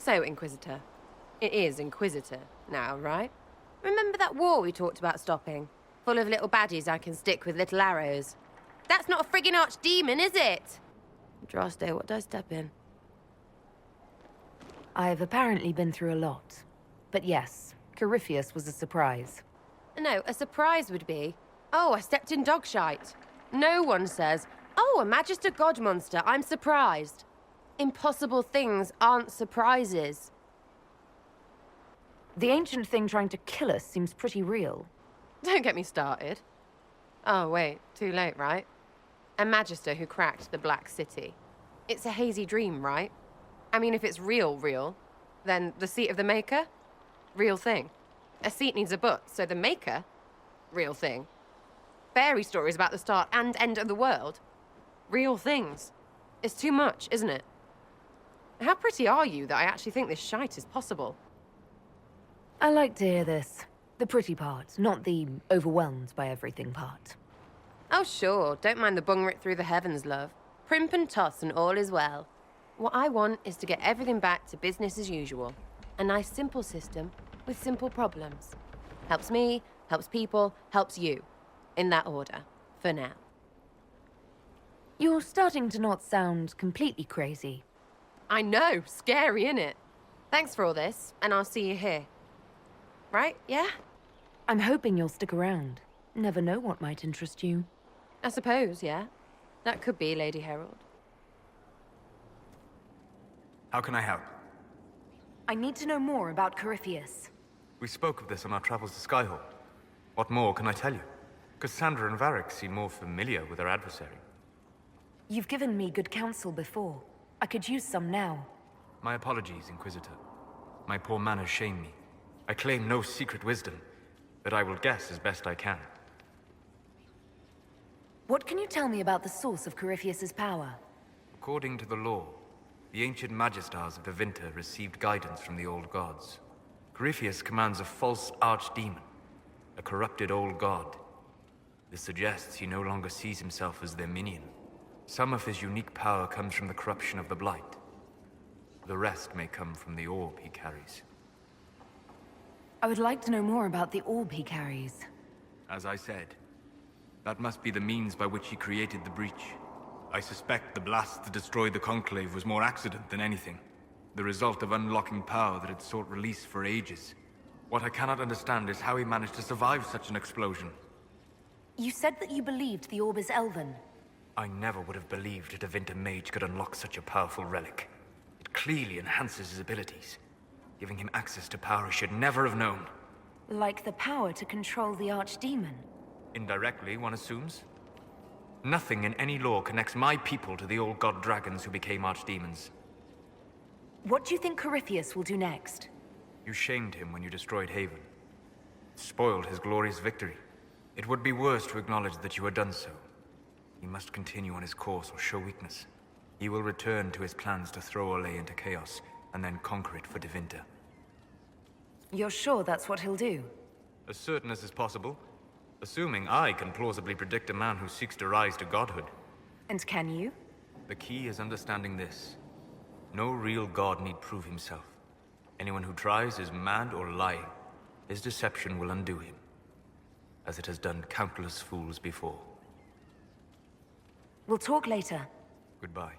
So, Inquisitor. It is Inquisitor now, right? Remember that war we talked about stopping? Full of little baddies I can stick with little arrows. That's not a friggin' archdemon, is it? Droste, what did I step in? I've apparently been through a lot. But yes, Corypheus was a surprise. No, a surprise would be, oh, I stepped in dog shite. No one says, oh, a Magister God monster, I'm surprised. Impossible things aren't surprises. The ancient thing trying to kill us seems pretty real. Don't get me started. Oh, wait, too late, right? A Magister who cracked the Black City. It's a hazy dream, right? I mean, if it's real, then the seat of the Maker? Real thing. A seat needs a butt, so the Maker? Real thing. Fairy stories about the start and end of the world? Real things. It's too much, isn't it? How pretty are you that I actually think this shite is possible? I like to hear this. The pretty part, not the overwhelmed by everything part. Oh, sure. Don't mind the bung writ through the heavens, love. Primp and toss and all is well. What I want is to get everything back to business as usual. A nice, simple system with simple problems. Helps me, helps people, helps you. In that order. For now. You're starting to not sound completely crazy. I know. Scary, innit? Thanks for all this, and I'll see you here. Right? Yeah? I'm hoping you'll stick around. Never know what might interest you. I suppose, yeah. That could be, Lady Herald. How can I help? I need to know more about Corypheus. We spoke of this on our travels to Skyhall. What more can I tell you? Cassandra and Varric seem more familiar with their adversary. You've given me good counsel before. I could use some now. My apologies, Inquisitor. My poor manners shame me. I claim no secret wisdom, but I will guess as best I can. What can you tell me about the source of Corypheus's power? According to the law, the ancient Magistars of Devinter received guidance from the old gods. Corypheus commands a false archdemon, a corrupted old god. This suggests he no longer sees himself as their minion. Some of his unique power comes from the corruption of the Blight. The rest may come from the orb he carries. I would like to know more about the orb he carries. As I said, that must be the means by which he created the breach. I suspect the blast to destroy the Conclave was more accident than anything. The result of unlocking power that had sought release for ages. What I cannot understand is how he managed to survive such an explosion. You said that you believed the orb is elven. I never would have believed a Devinter mage could unlock such a powerful relic. It clearly enhances his abilities, giving him access to power he should never have known. Like the power to control the archdemon. Indirectly, one assumes. Nothing in any law connects my people to the old god dragons who became archdemons. What do you think Corypheus will do next? You shamed him when you destroyed Haven. Spoiled his glorious victory. It would be worse to acknowledge that you had done so. He must continue on his course or show weakness. He will return to his plans to throw Olay into chaos, and then conquer it for Devinter. You're sure that's what he'll do? As certain as is possible. Assuming I can plausibly predict a man who seeks to rise to godhood. And can you? The key is understanding this. No real god need prove himself. Anyone who tries is mad or lying. His deception will undo him, as it has done countless fools before. We'll talk later. Goodbye.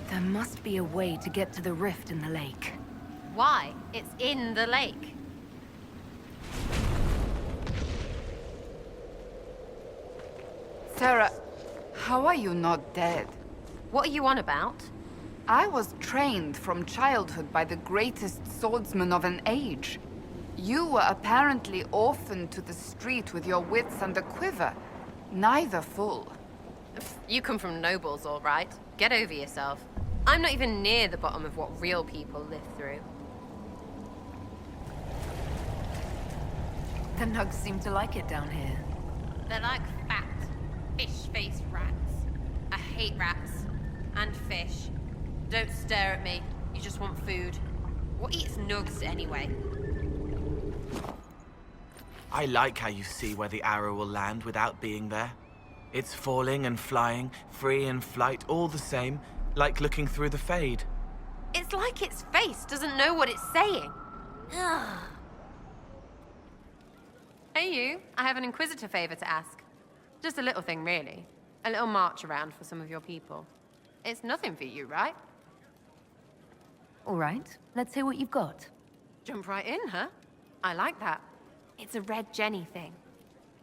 There must be a way to get to the rift in the lake. Why? It's in the lake. Sera, how are you not dead? What are you on about? I was trained from childhood by the greatest swordsman of an age. You were apparently orphaned to the street with your wits and a quiver. Neither full. You come from nobles, all right. Get over yourself. I'm not even near the bottom of what real people live through. The nugs seem to like it down here. They're like fat, fish-faced rats. I hate rats. And fish. Don't stare at me. You just want food. What eats nugs, anyway? I like how you see where the arrow will land without being there. It's falling and flying, free and flight, all the same, like looking through the fade. It's like its face doesn't know what it's saying. Ugh. Hey you, I have an Inquisitor favor to ask. Just a little thing, really. A little march around for some of your people. It's nothing for you, right? All right, let's hear what you've got. Jump right in, huh? I like that. It's a Red Jenny thing.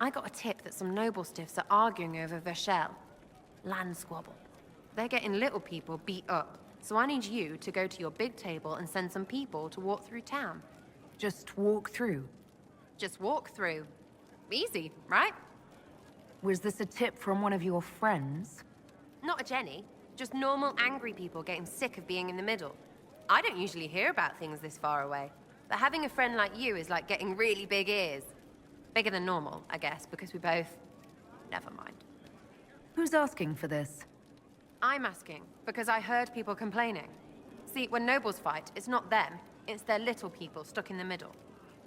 I got a tip that some noble stiffs are arguing over Verschel. Land squabble. They're getting little people beat up, so I need you to go to your big table and send some people to walk through town. Just walk through. Just walk through. Easy, right? Was this a tip from one of your friends? Not a Jenny. Just normal angry people getting sick of being in the middle. I don't usually hear about things this far away, but having a friend like you is like getting really big ears. Bigger than normal, I guess, because we both... Never mind. Who's asking for this? I'm asking, because I heard people complaining. See, when nobles fight, it's not them, it's their little people stuck in the middle.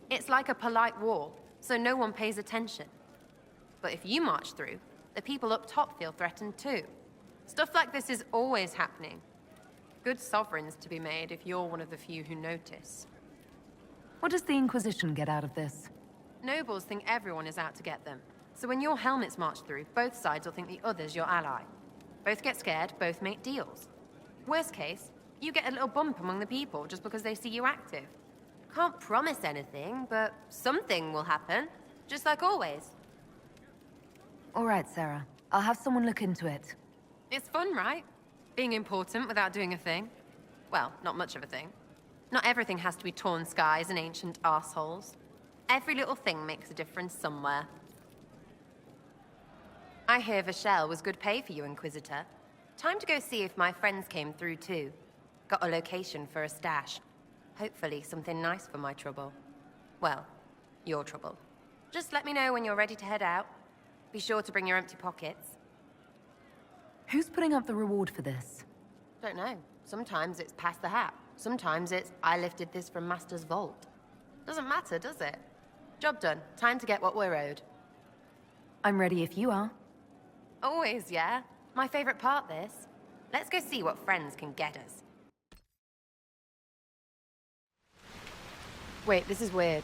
It's like a polite war, so no one pays attention. But if you march through, the people up top feel threatened too. Stuff like this is always happening. Good sovereigns to be made if you're one of the few who notice. What does the Inquisition get out of this? Nobles think everyone is out to get them. So when your helmets march through, both sides will think the other's your ally. Both get scared, both make deals. Worst case, you get a little bump among the people just because they see you active. Can't promise anything, but something will happen. Just like always. All right, Sarah. I'll have someone look into it. It's fun, right? Being important without doing a thing. Well, not much of a thing. Not everything has to be torn skies and ancient arseholes. Every little thing makes a difference somewhere. I hear Verschel was good pay for you, Inquisitor. Time to go see if my friends came through too. Got a location for a stash. Hopefully something nice for my trouble. Well, your trouble. Just let me know when you're ready to head out. Be sure to bring your empty pockets. Who's putting up the reward for this? Don't know. Sometimes it's pass the hat. Sometimes it's I lifted this from Master's vault. Doesn't matter, does it? Job done. Time to get what we're owed. I'm ready if you are. Always, yeah. My favorite part, this. Let's go see what friends can get us. Wait, this is weird.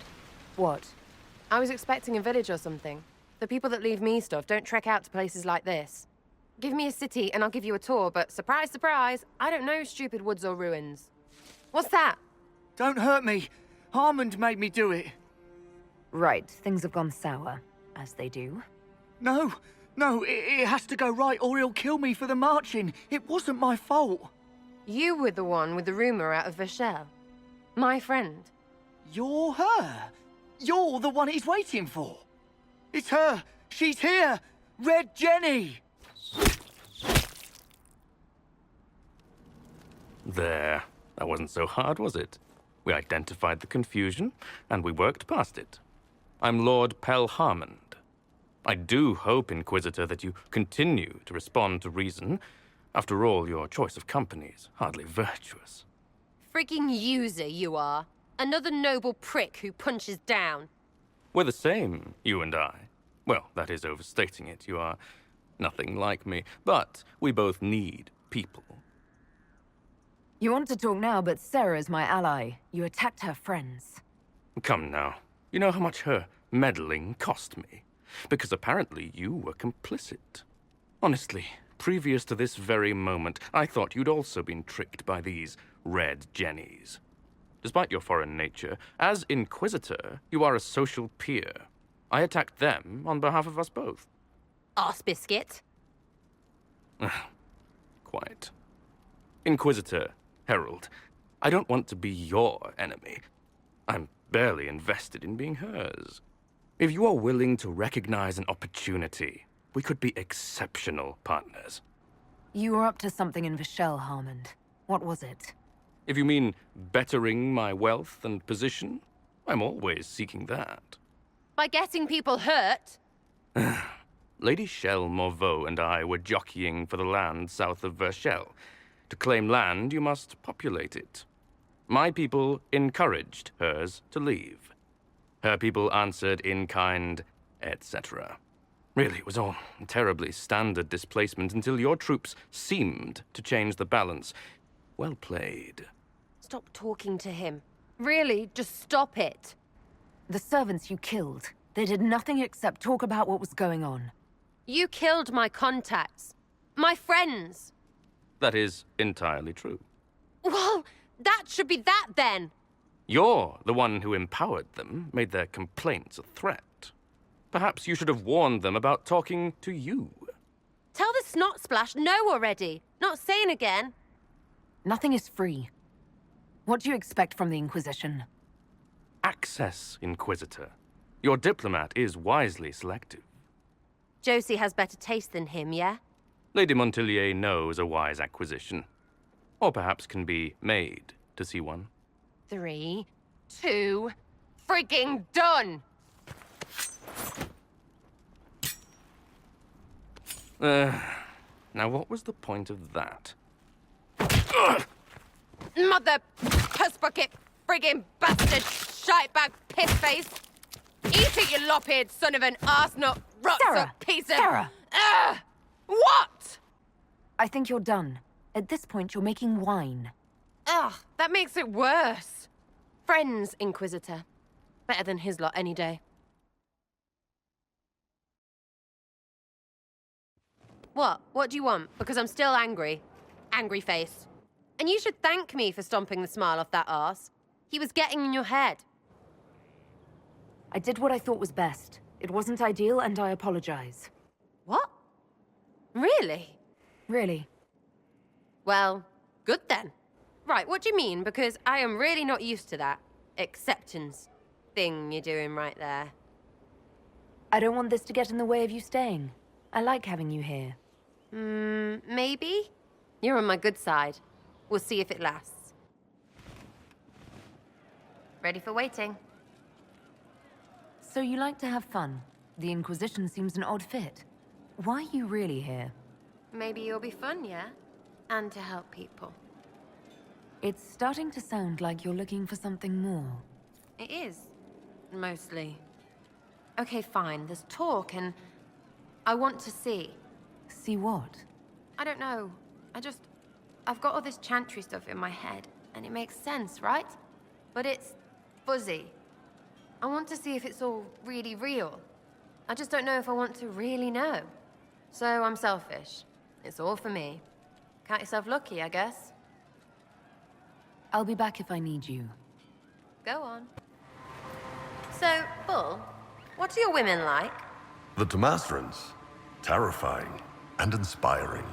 What? I was expecting a village or something. The people that leave me stuff don't trek out to places like this. Give me a city and I'll give you a tour, but surprise, surprise, I don't know stupid woods or ruins. What's that? Don't hurt me. Harmond made me do it. Right, things have gone sour, as they do. No, it has to go right or he'll kill me for the marching. It wasn't my fault. You were the one with the rumor out of Verschel. My friend. You're her. You're the one he's waiting for. It's her. She's here. Red Jenny. There. That wasn't so hard, was it? We identified the confusion, and we worked past it. I'm Lord Pel Harmond. I do hope, Inquisitor, that you continue to respond to reason. After all, your choice of company is hardly virtuous. Freaking user, you are. Another noble prick who punches down. We're the same, you and I. Well, that is overstating it. You are nothing like me. But we both need people. You want to talk now, but Sarah's my ally. You attacked her friends. Come now. You know how much her meddling cost me. Because apparently you were complicit. Honestly, previous to this very moment, I thought you'd also been tricked by these Red Jennies. Despite your foreign nature, as Inquisitor, you are a social peer. I attacked them on behalf of us both. Arse biscuit. Quite. Inquisitor, Herald, I don't want to be your enemy. I'm barely invested in being hers. If you are willing to recognize an opportunity, we could be exceptional partners. You were up to something in Verschel, Harmond. What was it? If you mean bettering my wealth and position, I'm always seeking that. By getting people hurt? Lady Shell Morveau and I were jockeying for the land south of Verschel. To claim land, you must populate it. My people encouraged hers to leave. Her people answered in kind, etc. Really, it was all terribly standard displacement until your troops seemed to change the balance. Well played. Stop talking to him. Really, just stop it. The servants you killed, they did nothing except talk about what was going on. You killed my contacts. My friends. That is entirely true. Well, that should be that then. You're the one who empowered them, made their complaints a threat. Perhaps you should have warned them about talking to you. Tell the snot splash no already. Not saying again. Nothing is free. What do you expect from the Inquisition? Access, Inquisitor. Your diplomat is wisely selective. Josie has better taste than him, yeah? Lady Montillier knows a wise acquisition. Or perhaps can be made to see one. 3, 2, frigging done! Now what was the point of that? Mother puss bucket, frigging bastard, shitebag piss face! Eat it, you lop-eared son of an arsenut, rot-suck piece of... Sera! What? I think you're done. At this point, you're making wine. Ugh, that makes it worse. Friends, Inquisitor. Better than his lot any day. What? What do you want? Because I'm still angry. Angry face. And you should thank me for stomping the smile off that arse. He was getting in your head. I did what I thought was best. It wasn't ideal, and I apologize. What? Really? Really. Well, good then. Right, what do you mean? Because I am really not used to that acceptance thing you're doing right there. I don't want this to get in the way of you staying. I like having you here. Maybe? You're on my good side. We'll see if it lasts. Ready for waiting? So you like to have fun. The Inquisition seems an odd fit. Why are you really here? Maybe you'll be fun, yeah? And to help people. It's starting to sound like you're looking for something more. It is. Mostly. Okay, fine. There's talk and... I want to see. See what? I don't know. I've got all this chantry stuff in my head, and it makes sense, right? But it's fuzzy. I want to see if it's all really real. I just don't know if I want to really know. So I'm selfish. It's all for me. Count yourself lucky, I guess. I'll be back if I need you. Go on. So, Bull, what are your women like? The Tomastrans, terrifying and inspiring.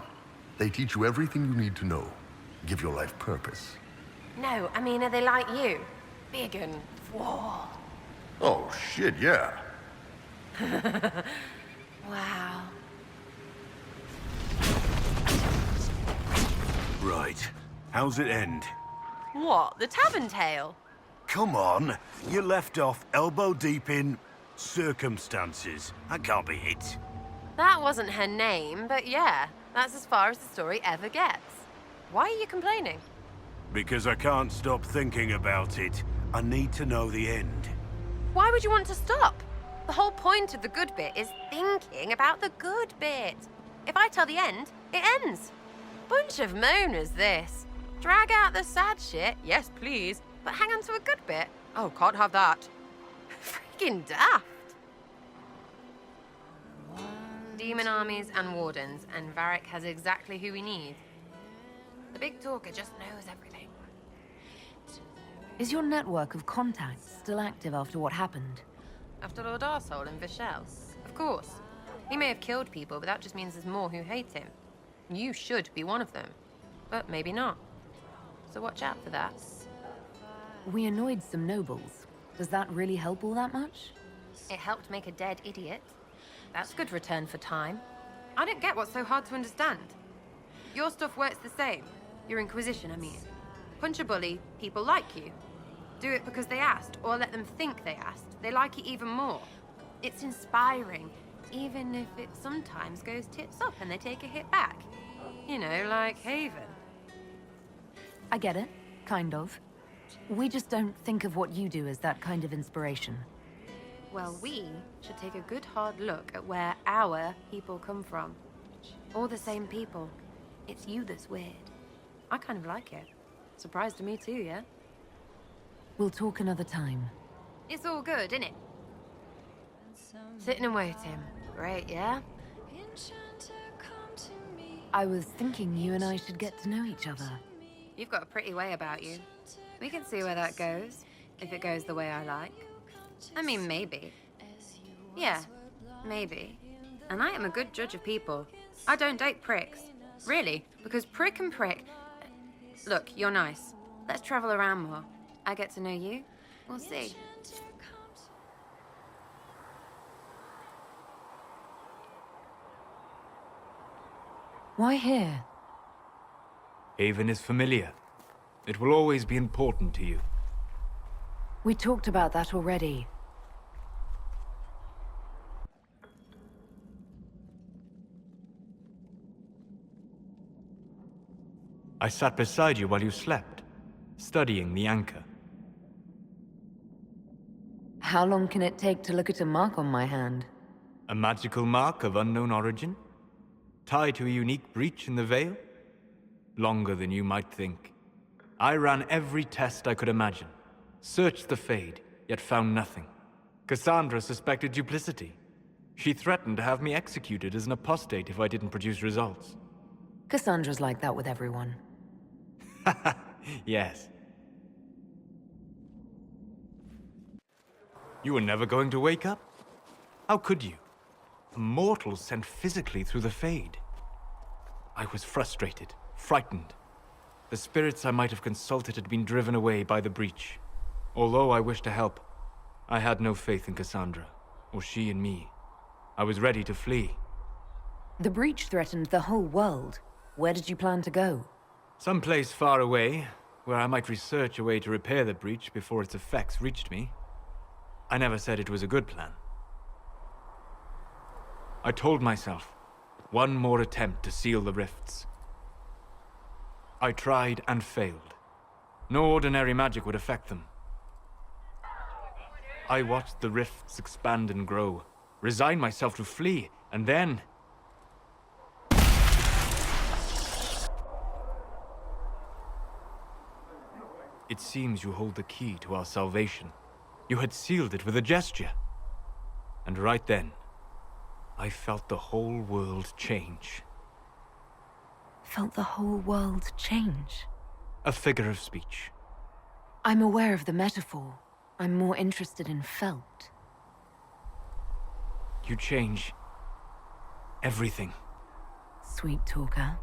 They teach you everything you need to know, give your life purpose. No, I mean, are they like you? Big and... whoa. Oh, shit, yeah. Wow. Right. How's it end? What, the tavern tale? Come on. You left off elbow deep in circumstances. That can't be it. That wasn't her name, but yeah, that's as far as the story ever gets. Why are you complaining? Because I can't stop thinking about it. I need to know the end. Why would you want to stop? The whole point of the good bit is thinking about the good bit. If I tell the end, it ends. Bunch of moaners, this. Drag out the sad shit, yes please, but hang on to a good bit. Oh, can't have that. Freaking daft. Demon armies and wardens, and Varric has exactly who we need. The big talker just knows everything. Is your network of contacts still active after what happened? After Lord Arsehole and Vishel? Of course. He may have killed people, but that just means there's more who hate him. You should be one of them. But maybe not. So watch out for that. We annoyed some nobles. Does that really help all that much? It helped make a dead idiot. That's good return for time. I don't get what's so hard to understand. Your stuff works the same. Your Inquisition, I mean. Punch a bully, people like you. Do it because they asked, or let them think they asked. They like it even more. It's inspiring, even if it sometimes goes tits up and they take a hit back. You know, like Haven. I get it, kind of. We just don't think of what you do as that kind of inspiration. Well, we should take a good hard look at where our people come from. All the same people. It's you that's weird. I kind of like it. Surprised to me too, yeah? We'll talk another time. It's all good, innit? Sitting and waiting. Great, yeah? I was thinking you and I should get to know each other. You've got a pretty way about you. We can see where that goes, if it goes the way I like. I mean, maybe. Yeah, maybe. And I am a good judge of people. I don't date pricks. Really, because prick and prick... Look, you're nice. Let's travel around more. I get to know you. We'll see. Why here? Haven is familiar. It will always be important to you. We talked about that already. I sat beside you while you slept, studying the anchor. How long can it take to look at a mark on my hand? A magical mark of unknown origin? Tied to a unique breach in the veil? Longer than you might think. I ran every test I could imagine. Searched the Fade, yet found nothing. Cassandra suspected duplicity. She threatened to have me executed as an apostate if I didn't produce results. Cassandra's like that with everyone. Yes. You were never going to wake up? How could you? A mortal sent physically through the Fade. I was frustrated, frightened. The spirits I might have consulted had been driven away by the breach. Although I wished to help, I had no faith in Cassandra, or she in me. I was ready to flee. The breach threatened the whole world. Where did you plan to go? Someplace far away, where I might research a way to repair the breach before its effects reached me. I never said it was a good plan. I told myself, one more attempt to seal the rifts. I tried and failed. No ordinary magic would affect them. I watched the rifts expand and grow, resigned myself to flee, and then... It seems you hold the key to our salvation. You had sealed it with a gesture. And right then, I felt the whole world change. Felt the whole world change? A figure of speech. I'm aware of the metaphor. I'm more interested in felt. You change... everything. Sweet talker.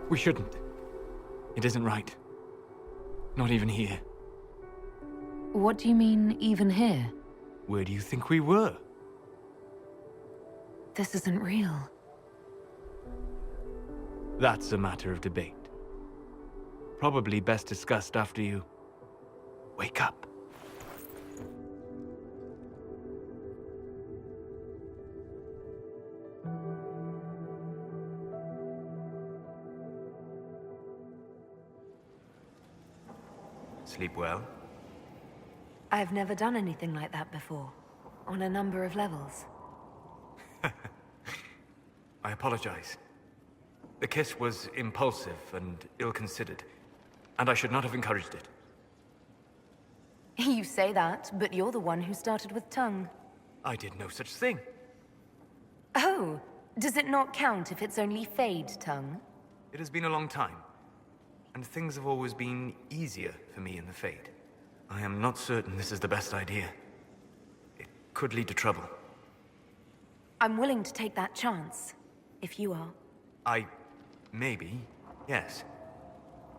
We shouldn't. It isn't right. Not even here. What do you mean, even here? Where do you think we were? This isn't real. That's a matter of debate. Probably best discussed after you... wake up. Sleep well? I've never done anything like that before. On a number of levels. I apologize. The kiss was impulsive and ill-considered, and I should not have encouraged it. You say that, but you're the one who started with tongue. I did no such thing. Oh, does it not count if it's only Fade tongue? It has been a long time, and things have always been easier for me in the Fade. I am not certain this is the best idea. It could lead to trouble. I'm willing to take that chance, if you are. Maybe, yes.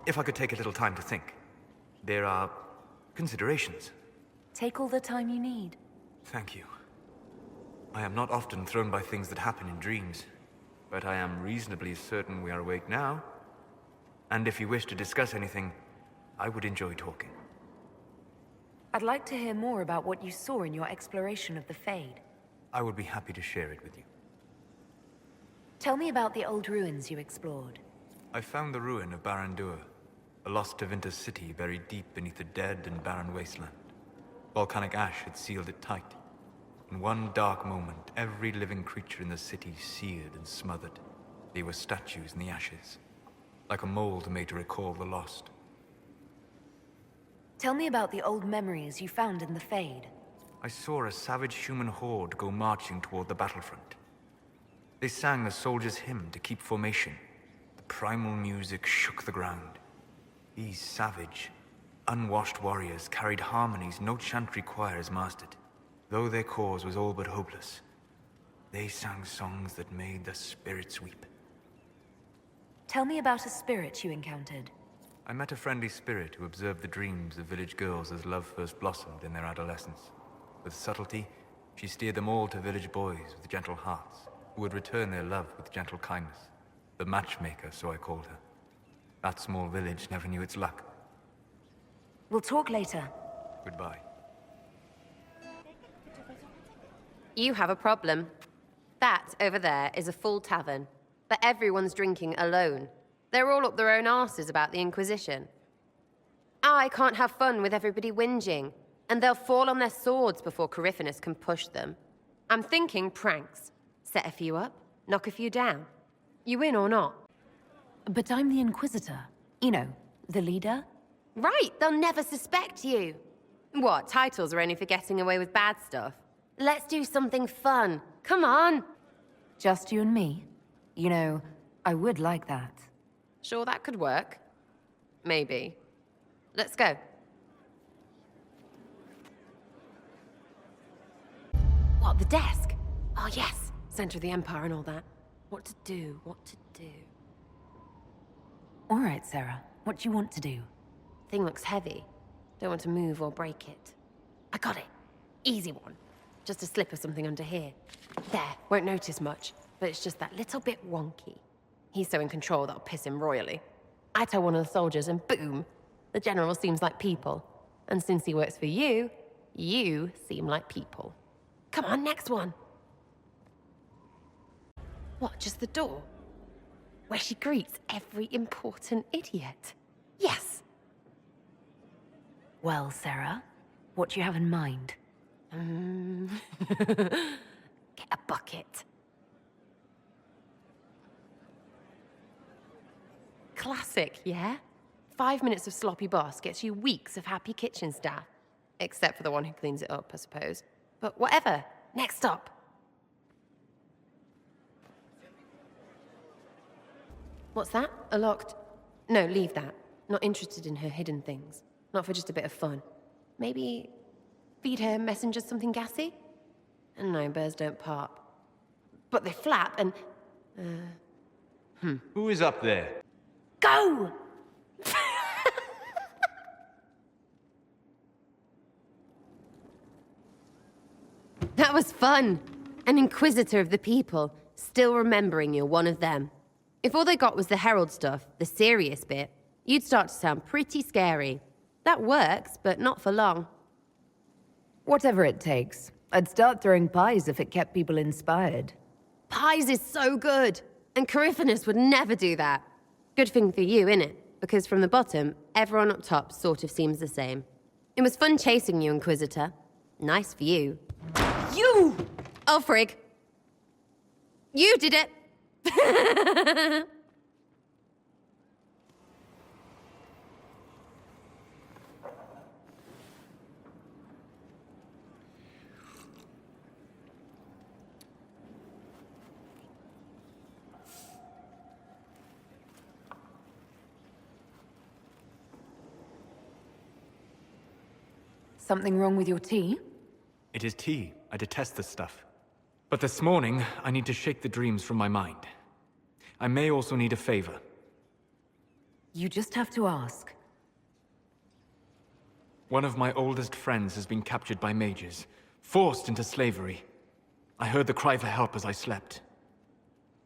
If I could take a little time to think. There are considerations. Take all the time you need. Thank you. I am not often thrown by things that happen in dreams, but I am reasonably certain we are awake now. And if you wish to discuss anything, I would enjoy talking. I'd like to hear more about what you saw in your exploration of the Fade. I would be happy to share it with you. Tell me about the old ruins you explored. I found the ruin of Barandur, a lost Tevinter city buried deep beneath a dead and barren wasteland. Volcanic ash had sealed it tight. In one dark moment, every living creature in the city seared and smothered. They were statues in the ashes, like a mold made to recall the lost. Tell me about the old memories you found in the Fade. I saw a savage human horde go marching toward the battlefront. They sang a soldier's hymn to keep formation. The primal music shook the ground. These savage, unwashed warriors carried harmonies no chantry choir has mastered. Though their cause was all but hopeless, they sang songs that made the spirits weep. Tell me about a spirit you encountered. I met a friendly spirit who observed the dreams of village girls as love first blossomed in their adolescence. With subtlety, she steered them all to village boys with gentle hearts, who would return their love with gentle kindness. The matchmaker, so I called her. That small village never knew its luck. We'll talk later. Goodbye. You have a problem. That over there is a full tavern, but everyone's drinking alone. They're all up their own arses about the Inquisition. I can't have fun with everybody whinging, and they'll fall on their swords before Corypheus can push them. I'm thinking pranks. Set a few up, knock a few down. You in or not? But I'm the Inquisitor. You know, the leader. Right, they'll never suspect you. What, titles are only for getting away with bad stuff? Let's do something fun. Come on. Just you and me? You know, I would like that. Sure, that could work. Maybe. Let's go. What, the desk? Oh, yes. Center of the Empire and all that. What to do, what to do. All right, Sarah. What do you want to do? Thing looks heavy. Don't want to move or break it. I got it. Easy one. Just a slip of something under here. There, won't notice much, but it's just that little bit wonky. He's so in control that'll piss him royally. I tell one of the soldiers and boom, the general seems like people. And since he works for you, you seem like people. Come on, next one. What, just the door? Where she greets every important idiot. Yes. Well, Sarah, what do you have in mind? Get a bucket. Classic, yeah? 5 minutes of sloppy boss gets you weeks of happy kitchen staff. Except for the one who cleans it up, I suppose. But whatever. Next up. What's that? A locked... No, leave that. Not interested in her hidden things. Not for just a bit of fun. Maybe... feed her messengers something gassy? And no, birds don't pop. But they flap and... Who is up there? Go! That was fun. An inquisitor of the people, still remembering you're one of them. If all they got was the herald stuff, the serious bit, you'd start to sound pretty scary. That works, but not for long. Whatever it takes. I'd start throwing pies if it kept people inspired. Pies is so good, and Corypheus would never do that. Good thing for you, innit? Because from the bottom, everyone up top sort of seems the same. It was fun chasing you, Inquisitor. Nice for you. You! Oh, frig. You did it! Something wrong with your tea? It is tea. I detest this stuff. But this morning, I need to shake the dreams from my mind. I may also need a favor. You just have to ask. One of my oldest friends has been captured by mages, forced into slavery. I heard the cry for help as I slept.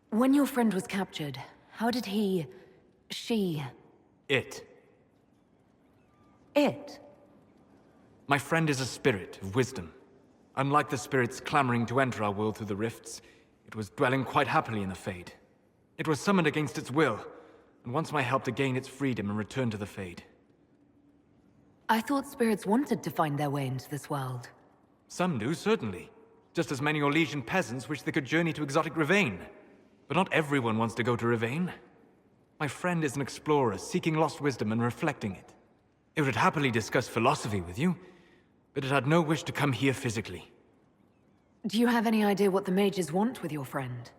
When your friend was captured, how did he... she... It. it? My friend is a spirit of wisdom. Unlike the spirits clamoring to enter our world through the rifts, it was dwelling quite happily in the Fade. It was summoned against its will, and wants my help to gain its freedom and return to the Fade. I thought spirits wanted to find their way into this world. Some do, certainly. Just as many Orlesian peasants wish they could journey to exotic Rivain. But not everyone wants to go to Rivain. My friend is an explorer seeking lost wisdom and reflecting it. It would happily discuss philosophy with you, but it had no wish to come here physically. Do you have any idea what the mages want with your friend?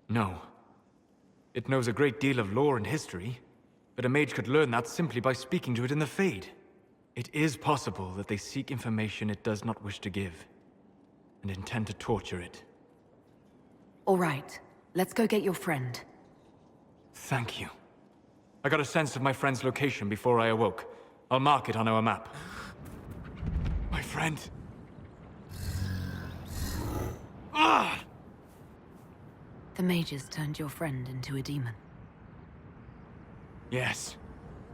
No. It knows a great deal of lore and history, but a mage could learn that simply by speaking to it in the Fade. It is possible that they seek information it does not wish to give, and intend to torture it. All right, let's go get your friend. Thank you. I got a sense of my friend's location before I awoke. I'll mark it on our map. My friend. Ah! The mages turned your friend into a demon. Yes.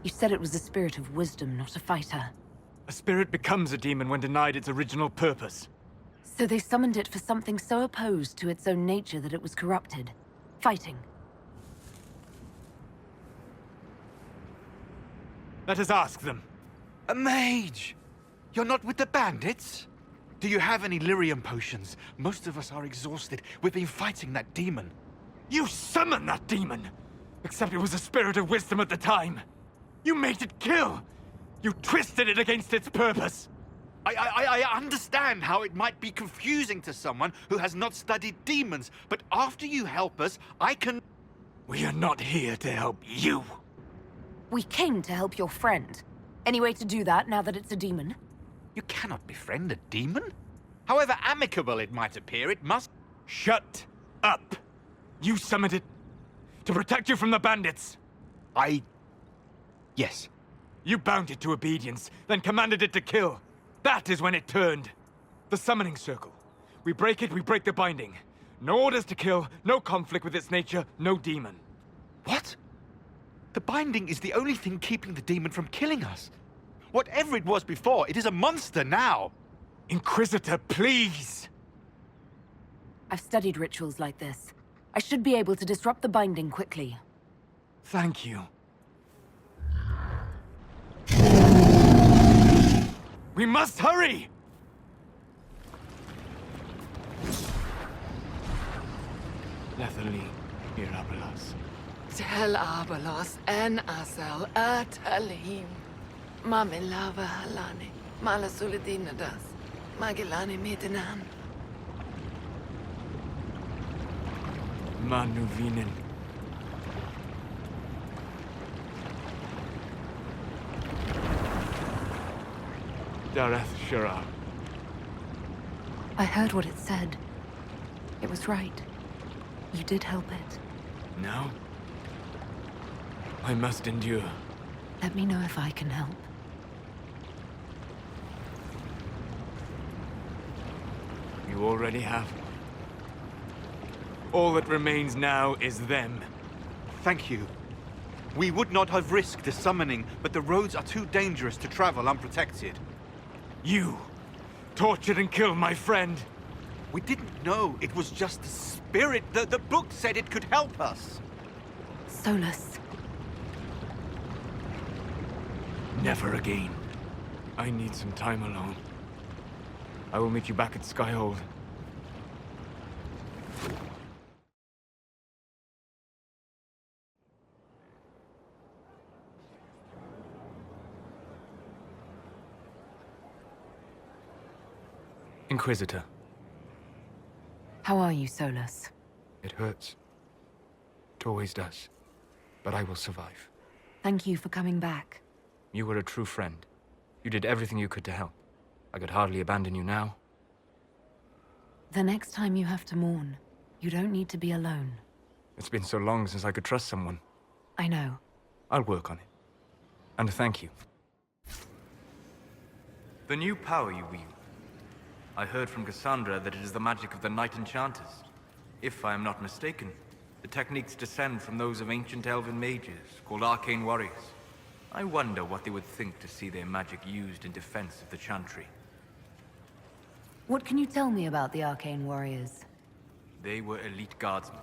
You said it was a spirit of wisdom, not a fighter. A spirit becomes a demon when denied its original purpose. So they summoned it for something so opposed to its own nature that it was corrupted. Fighting. Let us ask them. A mage! You're not with the bandits? Do you have any lyrium potions? Most of us are exhausted. We've been fighting that demon. You summoned that demon! Except it was a spirit of wisdom at the time. You made it kill! You twisted it against its purpose! I understand how it might be confusing to someone who has not studied demons, but after you help us, I can... We are not here to help you. We came to help your friend. Any way to do that now that it's a demon? You cannot befriend a demon? However amicable it might appear, it must... Shut up! You summoned it to protect you from the bandits. Yes. You bound it to obedience, then commanded it to kill. That is when it turned. The summoning circle. We break it, we break the binding. No orders to kill, no conflict with its nature, no demon. What? The binding is the only thing keeping the demon from killing us. Whatever it was before, it is a monster now. Inquisitor, please! I've studied rituals like this. I should be able to disrupt the binding quickly. Thank you. We must hurry! Lavellan+, Mirabelos. Tel Abelos en Asel at Alim. Mamilava Halani. Malasuladinadas. Magilani Midinan. Manuvinen. Shera. I heard what it said. It was right. You did help it. Now? I must endure. Let me know if I can help. You already have. All that remains now is them. Thank you. We would not have risked the summoning, but the roads are too dangerous to travel unprotected. You tortured and killed my friend. We didn't know it was just a spirit. The book said it could help us. Solus. Never again. I need some time alone. I will meet you back at Skyhold. Inquisitor. How are you, Solus? It hurts. It always does. But I will survive. Thank you for coming back. You were a true friend. You did everything you could to help. I could hardly abandon you now. The next time you have to mourn, you don't need to be alone. It's been so long since I could trust someone. I know. I'll work on it. And thank you. The new power you wield. I heard from Cassandra that it is the magic of the Knight Enchanters. If I am not mistaken, the techniques descend from those of ancient elven mages, called arcane warriors. I wonder what they would think to see their magic used in defense of the Chantry. What can you tell me about the Arcane Warriors? They were elite guardsmen,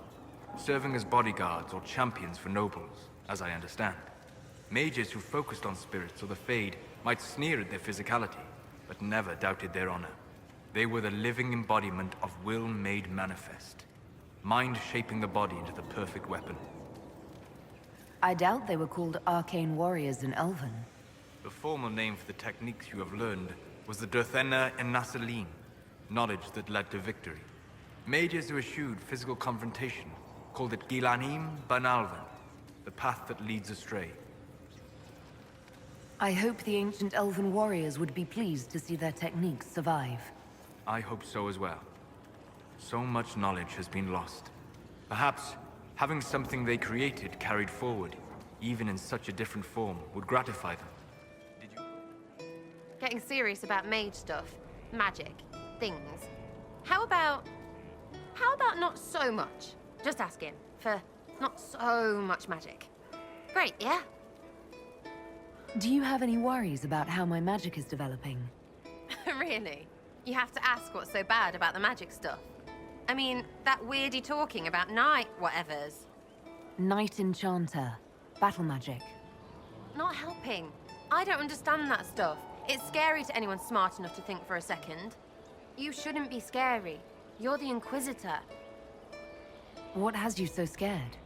serving as bodyguards or champions for nobles, as I understand. Mages who focused on spirits or the Fade might sneer at their physicality, but never doubted their honor. They were the living embodiment of will made manifest. Mind shaping the body into the perfect weapon. I doubt they were called Arcane Warriors in Elven. The formal name for the techniques you have learned was the Durthena and Nassaline, knowledge that led to victory. Mages who eschewed physical confrontation called it Gilanim Banalvan, the path that leads astray. I hope the ancient Elven warriors would be pleased to see their techniques survive. I hope so as well. So much knowledge has been lost. Perhaps having something they created carried forward, even in such a different form, would gratify them. Did you... Getting serious about mage stuff, magic, things. How about not so much? Just asking for not so much magic. Great, yeah? Do you have any worries about how my magic is developing? Really? You have to ask what's so bad about the magic stuff. I mean, that weirdy talking about night whatevers. Night Enchanter. Battle magic. Not helping. I don't understand that stuff. It's scary to anyone smart enough to think for a second. You shouldn't be scary. You're the Inquisitor. What has you so scared?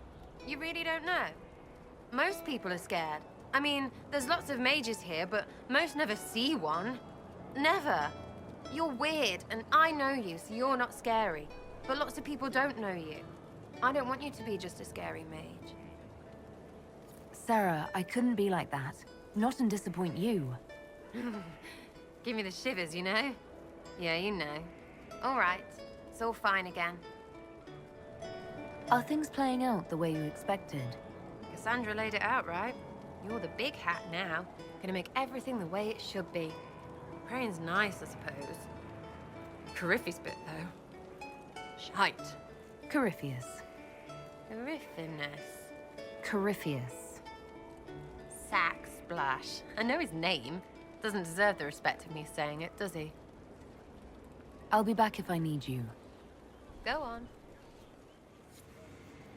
You really don't know? Most people are scared. I mean, there's lots of mages here, but most never see one. Never. You're weird, and I know you, so you're not scary. But lots of people don't know you. I don't want you to be just a scary mage. Sera, I couldn't be like that. Not and disappoint you. Give me the shivers, you know? Yeah, you know. All right. It's all fine again. Are things playing out the way you expected? Cassandra laid it out, right? You're the big hat now. Gonna make everything the way it should be. Praying's nice, I suppose. Corypheus bit, though. Shite. Corypheus. Corypheus. Corypheus. Sack Splash. I know his name. Doesn't deserve the respect of me saying it, does he? I'll be back if I need you. Go on.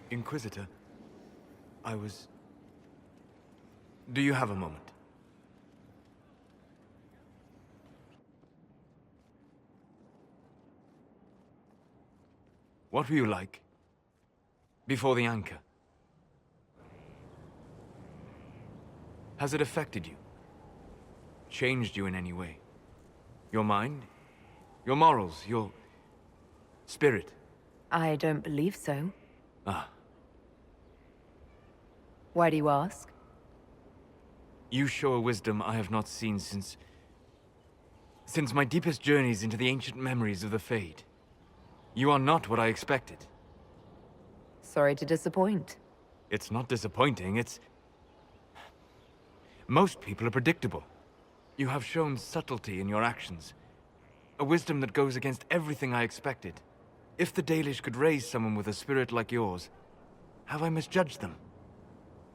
Inquisitor, Do you have a moment? What were you like before the anchor? Has it affected you? Changed you in any way? Your mind? Your morals? Your spirit? I don't believe so. Ah. Why do you ask? You show a wisdom I have not seen since my deepest journeys into the ancient memories of the Fade. You are not what I expected. Sorry to disappoint. It's not disappointing, it's... Most people are predictable. You have shown subtlety in your actions. A wisdom that goes against everything I expected. If the Dalish could raise someone with a spirit like yours, have I misjudged them?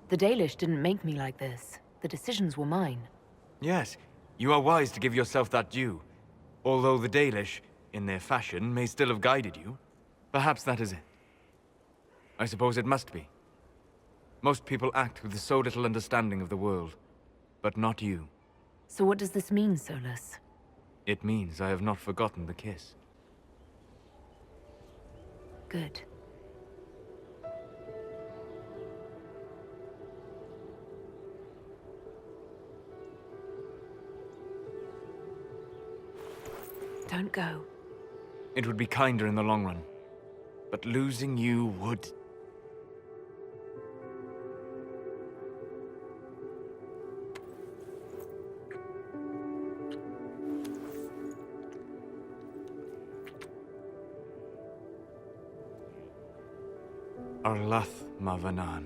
The Dalish didn't make me like this. The decisions were mine. Yes, you are wise to give yourself that due. Although the Dalish, in their fashion, may still have guided you. Perhaps that is it. I suppose it must be. Most people act with so little understanding of the world, but not you. So what does this mean, Solas? It means I have not forgotten the kiss. Good. Don't go. It would be kinder in the long run. But losing you would... Arlath Mavanan.